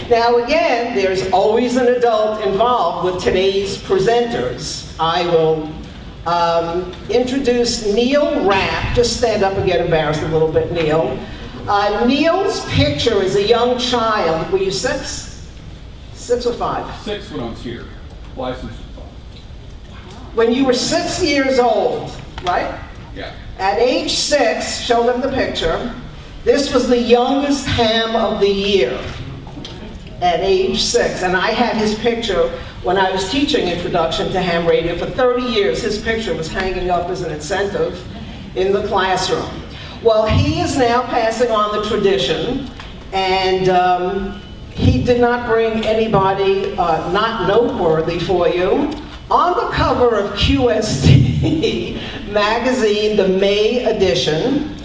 Now again, there's always an adult involved with today's presenters. I will introduce Neil Rapp. Just stand up and get embarrassed a little bit, Neil. Neil's picture as a young child. Were you 6? 6 or 5? 6 when I was here. License was 5. When you were 6 years old, right? Yeah. At age 6, show them the picture. This was the youngest ham of the year at age 6. And I had his picture when I was teaching Introduction to Ham Radio. For 30 years, his picture was hanging up as an incentive in the classroom. Well, he is now passing on the tradition, and he did not bring anybody not noteworthy for you. On the cover of QST magazine, the May edition,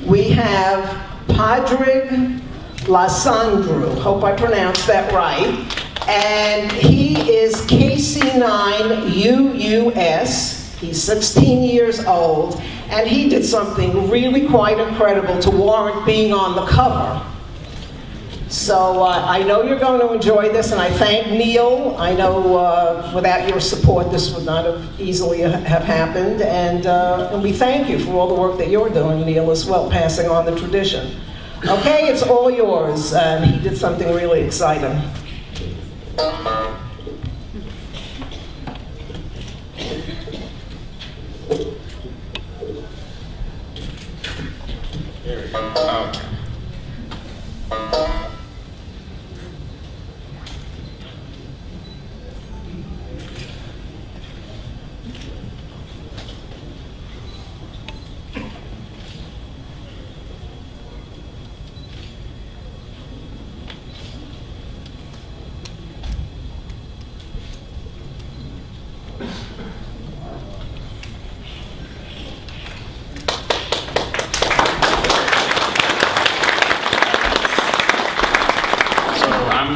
we have Padraig Lysandrou, hope I pronounced that right, and he is KC9UUS. He's 16 years old, and he did something really quite incredible to warrant being on the cover. So I know you're going to enjoy this, and I thank Neil. I know without your support this would not have easily have happened, and we thank you for all the work that you're doing, Neil, as well, passing on the tradition. Okay, it's all yours, and he did something really exciting. There we go. Okay.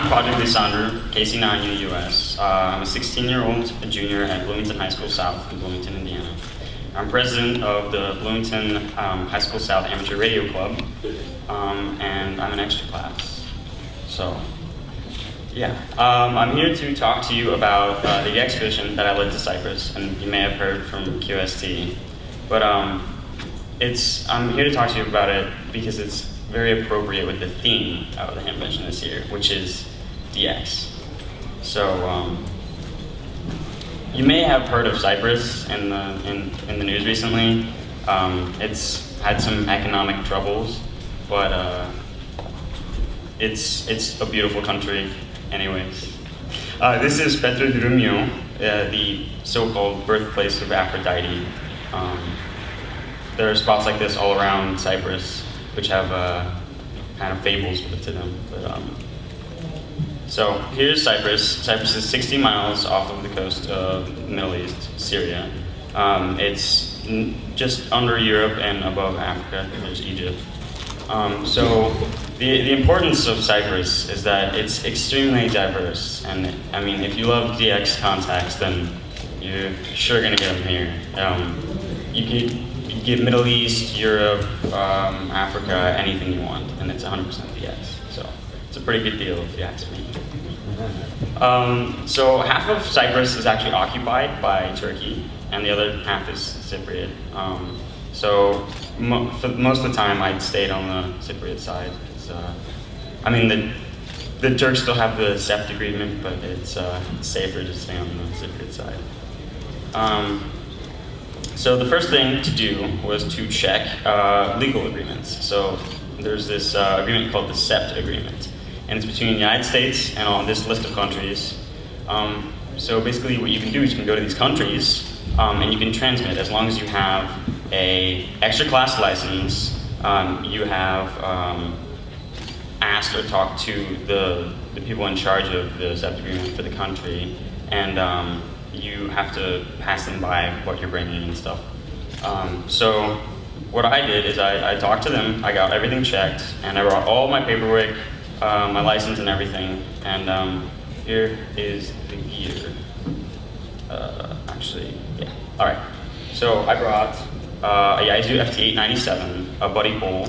Padraig Lysandrou, KC9UUS. I'm a 16-year-old junior at Bloomington High School South in Bloomington, Indiana. I'm president of the Bloomington High School South Amateur Radio Club, and I'm an extra class. So, yeah. I'm here to talk to you about the DXpedition that I led to Cyprus, and you may have heard from QST. But I'm here to talk to you about it because it's very appropriate with the theme of the Hamvention this year, which is DX. So you may have heard of Cyprus in the news recently. It's had some economic troubles, but it's a beautiful country, anyways. This is Padraig Lysandrou, the so-called birthplace of Aphrodite. There are spots like this all around Cyprus, which have kind of fables to them. But, so here's Cyprus. Cyprus is 60 miles off of the coast of the Middle East, Syria. It's just under Europe and above Africa. There's Egypt. So the importance of Cyprus is that it's extremely diverse. And I mean, if you love DX contacts, then you're sure gonna get them here. You can get Middle East, Europe, Africa, anything you want, and it's 100% DX. So it's a pretty good deal if you ask me. So half of Cyprus is actually occupied by Turkey, and the other half is Cypriot. So for most of the time, I stayed on the Cypriot side. I mean, the Turks still have the SEPT agreement, but it's safer to stay on the Cypriot side. So the first thing to do was to check legal agreements. So there's this agreement called the SEPT agreement, and it's between the United States and on this list of countries. So basically what you can do is you can go to these countries and you can transmit as long as you have a extra class license, you have asked or talked to the people in charge of the SEPT agreement for the country, and you have to pass them by what you're bringing and stuff. So what I did is I talked to them, I got everything checked, and I brought all my paperwork, my license and everything, and here is the gear. Actually, yeah, all right. So I brought a Yaesu FT897, a buddy pole,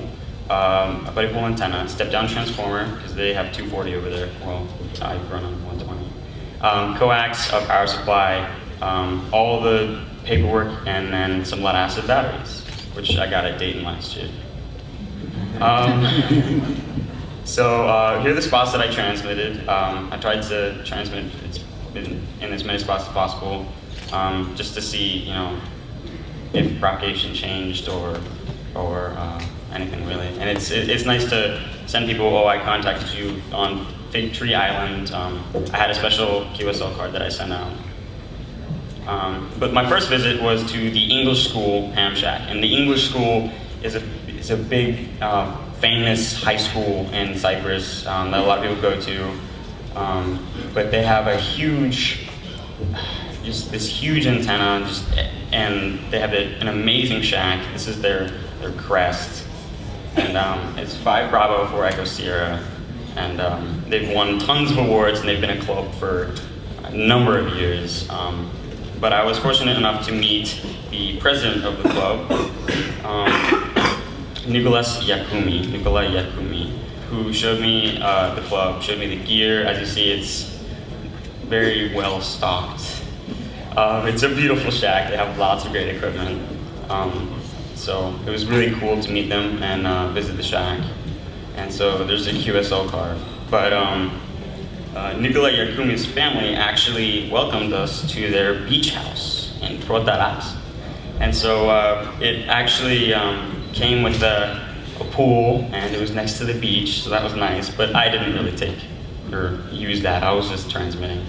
a buddy pole antenna, step-down transformer, because they have 240 over there. Well, I run on 120. Coax, a power supply, all the paperwork, and then some lead-acid batteries, which I got at Dayton last year. So here are the spots that I transmitted. I tried to transmit in as many spots as possible, just to see, you know, if propagation changed or anything really. And it's nice to send people, oh, I contacted you on Fig Tree Island. I had a special QSL card that I sent out. But my first visit was to the English School Ham Shack, and the English School is a big, famous high school in Cyprus that a lot of people go to. But they have a huge, just this huge antenna, and they have an amazing shack. This is their crest, and it's 5 Bravo 4 Echo Sierra, and they've won tons of awards, and they've been a club for a number of years. But I was fortunate enough to meet the president of the club, Nikolai Yakumi, who showed me the club, showed me the gear. As you see, it's very well stocked. It's a beautiful shack. They have lots of great equipment. So it was really cool to meet them and visit the shack. And so there's a QSL card. But Nikolai Yakumi's family actually welcomed us to their beach house in Protaras. And so it actually came with a pool, and it was next to the beach, so that was nice. But I didn't really take or use that. I was just transmitting.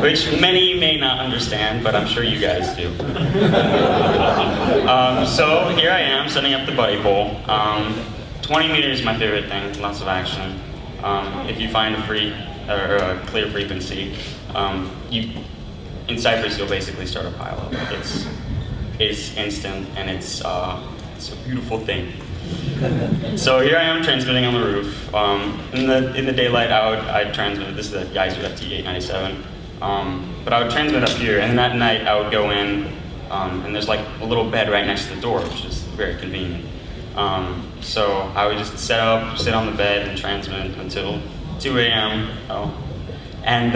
Which many may not understand, but I'm sure you guys do. So here I am setting up the buddy pole. 20 meters is my favorite thing, lots of action. If you find a free or a clear frequency, in Cyprus you'll basically start a pileup. It's instant, and it's a beautiful thing. So here I am transmitting on the roof. In the daylight, I'd transmit. This is the Geyser FT897. But I would transmit up here, and then at night I would go in, and there's like a little bed right next to the door, which is very convenient. So I would just sit on the bed and transmit until 2 a.m. And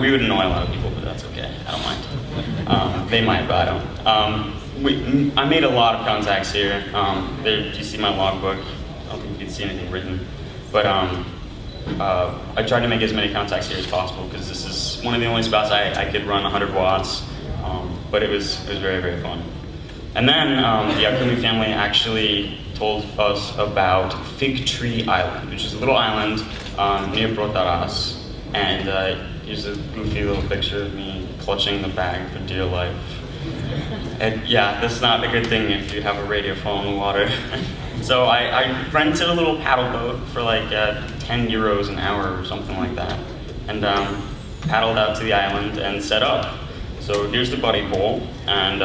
we would annoy a lot of people, but that's okay. I don't mind. They might, but I don't. I made a lot of contacts here. You see my logbook. I don't think you can see anything written. But I tried to make as many contacts here as possible, because this is one of the only spots I could run 100 watts. But it was very, very fun. And then the Yakumi family actually told us about Fig Tree Island, which is a little island near Protaras. And here's a goofy little picture of me clutching the bag for dear life. And yeah, that's not a good thing if you have a radio fall in the water. So I rented a little paddle boat for like 10 euros an hour or something like that, and paddled out to the island and set up. So here's the buddy pole, and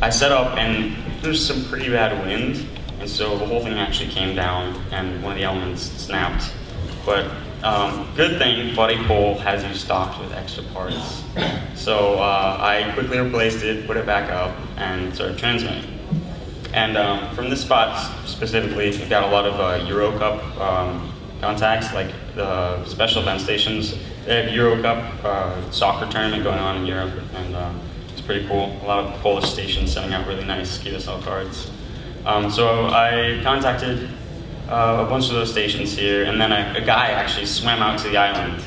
I set up, and there's some pretty bad wind, and so the whole thing actually came down, and one of the elements snapped. But good thing, buddy pole has you stocked with extra parts. So I quickly replaced it, put it back up, and started transmitting. And from this spot specifically, we've got a lot of Eurocup contacts, like the special event stations. They have Eurocup soccer tournament going on in Europe, and it's pretty cool. A lot of Polish stations sending out really nice QSL cards. So I contacted a bunch of those stations here, and then a guy actually swam out to the island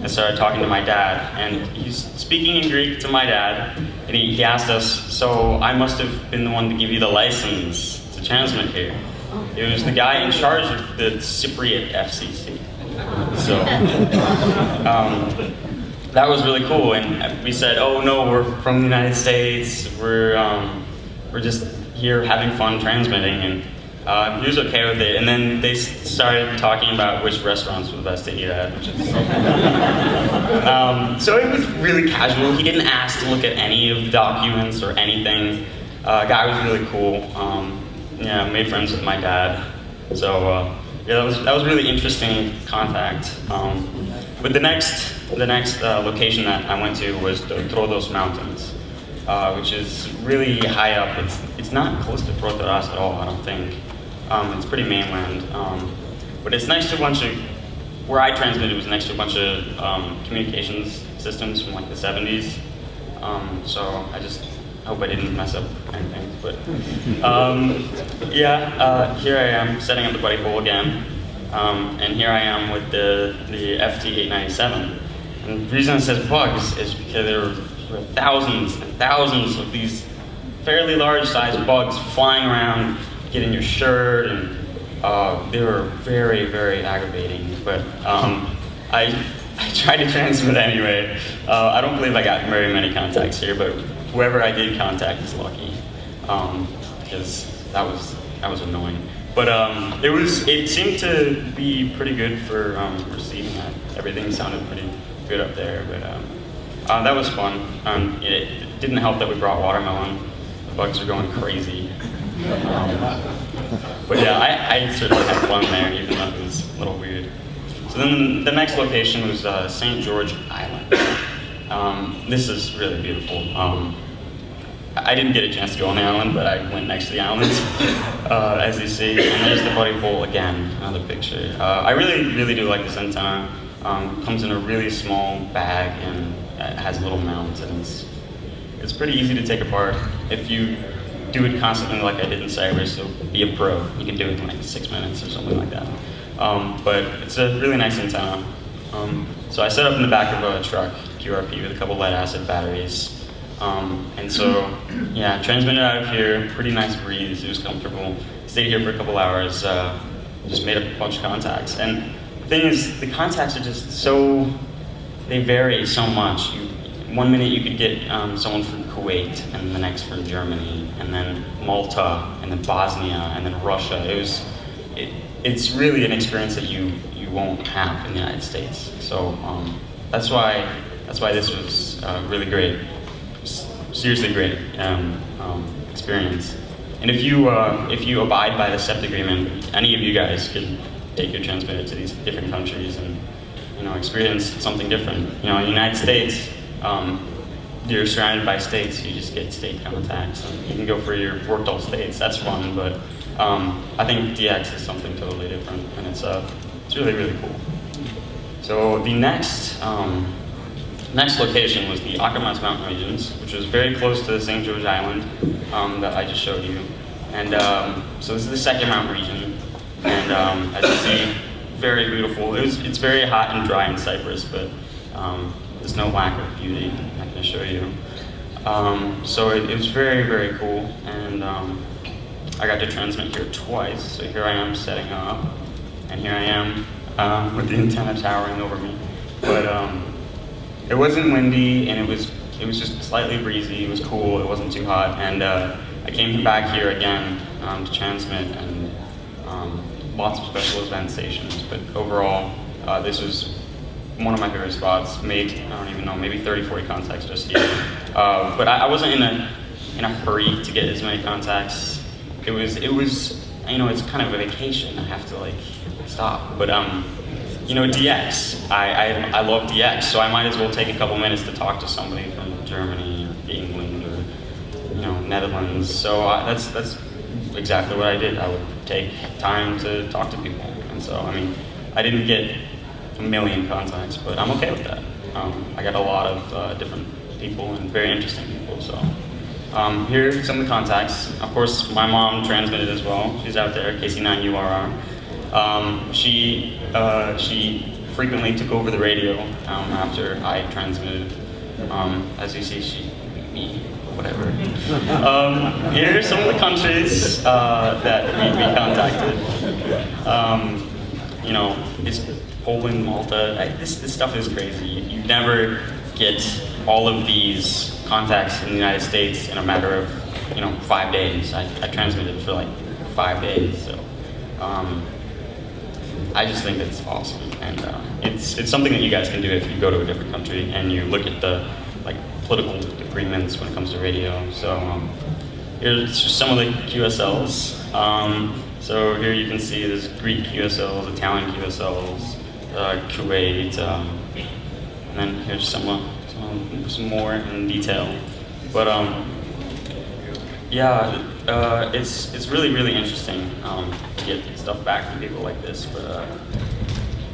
and started talking to my dad, and he's speaking in Greek to my dad, and he asked us, so I must have been the one to give you the license to transmit here. It was the guy in charge of the Cypriot FCC. So that was really cool, and we said, oh no, we're from the United States, we're just here having fun transmitting, and he was okay with it. And then they started talking about which restaurants were the best to eat at, which is so it was really casual. He didn't ask to look at any of the documents or anything. Guy was really cool. Yeah, made friends with my dad. So yeah, that was really interesting contact. But the next location that I went to was the Troodos Mountains, which is really high up. It's it's not close to Protoras at all, I don't think. It's pretty mainland. But it's next to a bunch of, where I transmitted was next to a bunch of communications systems from like the 70s. So I just hope I didn't mess up anything. But here I am setting up the buddy pool again. And here I am with the FT897. And the reason it says bugs is because there were thousands and thousands of these fairly large sized bugs flying around, getting your shirt, and they were very, very aggravating. But I tried to transmit anyway. I don't believe I got very many contacts here, but whoever I did contact is lucky, because that was annoying. But it seemed to be pretty good for receiving that. Everything sounded pretty good up there, but that was fun. It didn't help that we brought watermelon. The bugs were going crazy. But yeah, I certainly had fun there, even though it was a little weird. So then the next location was St. George Island. This is really beautiful. I didn't get a chance to go on the island, but I went next to the island, as you see. And there's the buddy pole again, another picture. I really, really do like this antenna. Comes in a really small bag and it has little mounts, and it's pretty easy to take apart. If you do it constantly like I did in Cyprus, so be a pro. You can do it in like 6 minutes or something like that. But it's a really nice antenna. So I set up in the back of a truck, QRP, with a couple lead acid batteries. And so, yeah, transmitted out of here, pretty nice breeze, it was comfortable. Stayed here for a couple hours, just made a bunch of contacts. And the thing is, the contacts are just so, they vary so much. One minute you could get someone from Kuwait, and the next from Germany, and then Malta, and then Bosnia, and then Russia. It's really an experience that you won't have in the United States. So that's why this was really great. Seriously great experience. And if you abide by the SEPT agreement, any of you guys could take your transmitter to these different countries and experience something different. In the United States, you're surrounded by states. You just get state contacts. And you can go for your worked all states. That's fun, but I think DX is something totally different, and it's really, really cool. So the next location was the Akamas Mountain regions, which was very close to St. George Island that I just showed you. And so this is the second mountain region, and as you see, very beautiful. It's very hot and dry in Cyprus, but there's no lack of beauty, I can assure you. So it was very, very cool, and I got to transmit here twice. So here I am setting up, and here I am with the antenna towering over me. But it wasn't windy, and it was just slightly breezy. It was cool. It wasn't too hot, and I came back here again to transmit, and lots of special event stations. But overall, this was one of my favorite spots. Made, I don't even know, maybe 30, 40 contacts just here. But I wasn't in a hurry to get as many contacts. It was it's kind of a vacation. I have to stop. But DX. I love DX, so I might as well take a couple minutes to talk to somebody from Germany or England or Netherlands. So that's exactly what I did. I would take time to talk to people, and so I didn't get a million contacts, but I'm okay with that. I got a lot of different people and very interesting people. So here are some of the contacts. Of course, my mom transmitted as well. She's out there, KC9URR. She frequently took over the radio after I transmitted. As you see, she beat me, whatever. Here are some of the countries that we contacted. It's Poland, Malta. This stuff is crazy. You never get all of these contacts in the United States in a matter of 5 days. I transmitted for 5 days. So. I just think it's awesome, and it's something that you guys can do if you go to a different country and you look at the political agreements when it comes to radio. So here's just some of the QSLs. So here you can see there's Greek QSLs, Italian QSLs, Kuwait, and then here's some more in detail. But Yeah, it's really, really interesting to get stuff back from people like this. But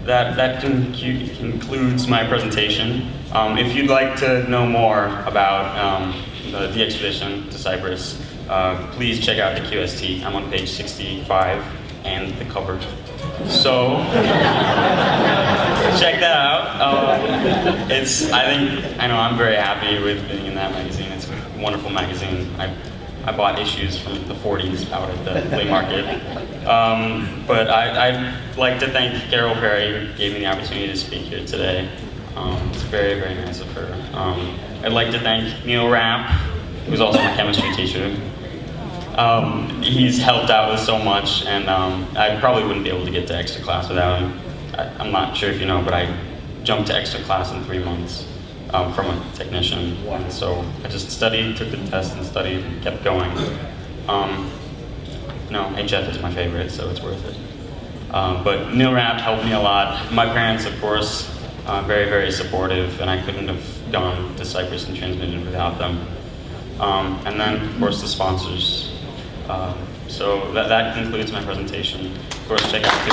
that concludes my presentation. If you'd like to know more about the DXpedition to Cyprus, please check out the QST. I'm on page 65 and the cover. So check that out. I'm very happy with being in that magazine. It's a wonderful magazine. I bought issues from the 40s out at the flea market. But I'd like to thank Carole Perry, who gave me the opportunity to speak here today. It's very, very nice of her. I'd like to thank Neil Rapp, who's also my chemistry teacher. He's helped out with so much, and I probably wouldn't be able to get to extra class without him. I'm not sure if you know, but I jumped to extra class in 3 months from a technician. And so I just studied, took the test and studied, and kept going. HF is my favorite, so it's worth it. But Neil Rapp helped me a lot. My parents, of course, very, very supportive, and I couldn't have gone to Cyprus and transmitted without them. And then, of course, the sponsors. So that concludes my presentation. Of course, check out the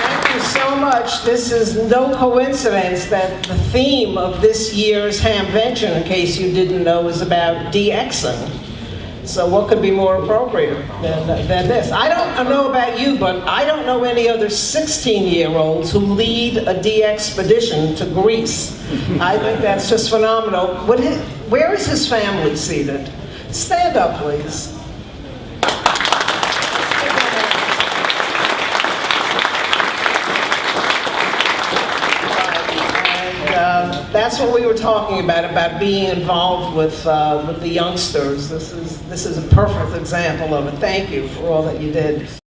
Thank you so much. This is no coincidence that the theme of this year's Hamvention, in case you didn't know, is about DXing. So what could be more appropriate than this? I don't know about you, but I don't know any other 16-year-olds who lead a DXpedition to Greece. I think that's just phenomenal. Where is his family seated? Stand up, please. That's what we were talking about being involved with the youngsters. This is a perfect example of it. Thank you for all that you did.